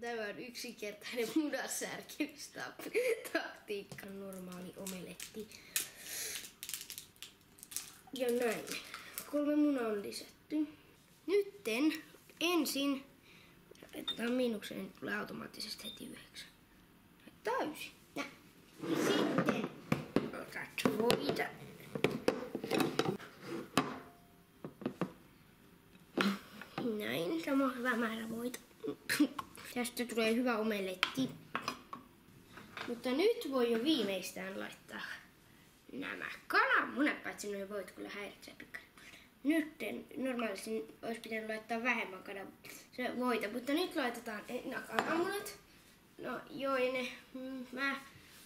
Tämä on yksinkertainen munansärkevystaktiikka, normaali omeletti. Ja näin. 3 munaa on lisätty. Nytten ensin laitetaan miinukseen, niin tulee automaattisesti heti 9. Täysin. Näin. Sitten otat voita. Näin, tämä on hyvä määrä voita. Tästä tulee hyvä omeletti. Mutta nyt voi jo viimeistään laittaa nämä kananmunat, paitsi nuo voit kyllä häiritsee pikkasen. Nyt normaalisti olisi pitänyt laittaa vähemmän voita, mutta nyt laitetaan kananmunat. No joo, mä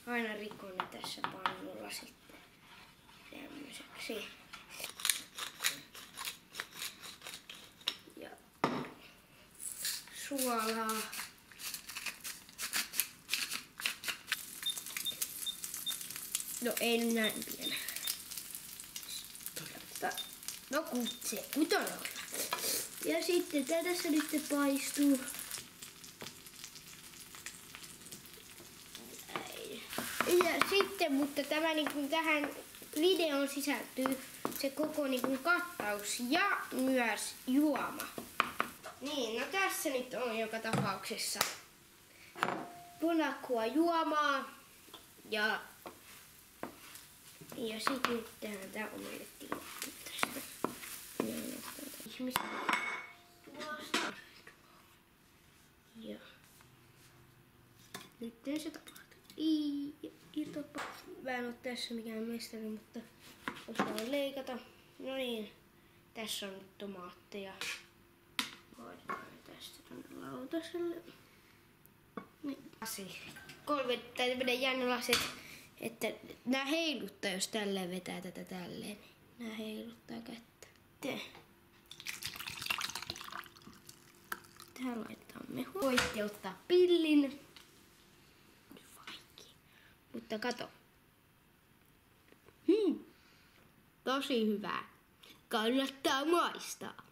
aina rikon ne tässä pannulla sitten tämmöiseksi. Ja suolaa. No ei näin pienä. No se kutonolla. Ja sitten tää tässä nyt paistuu. Ja sitten, mutta tämä niin tähän videoon sisältyy se koko niin kattaus ja myös juoma. Niin, no tässä nyt on joka tapauksessa punakua juomaa ja sitten nyt tehdään tää omeletti loppuun tästä. Ja nyt se tapahtuu. Mä en oo tässä mikään mestari, mutta osaan leikata. No niin, tässä on nyt tomaatteja. Hoidetaan tästä tonne lautaselle. Niin. 3 tämmönen jännä lasi, että nää heiluttaa, jos tälleen vetää tätä tälleen. Nää heiluttaa kättä. Tähän laitetaan mehu. Voitte ottaa pillin. Mutta kato. Tosi hyvää. Kannattaa maistaa.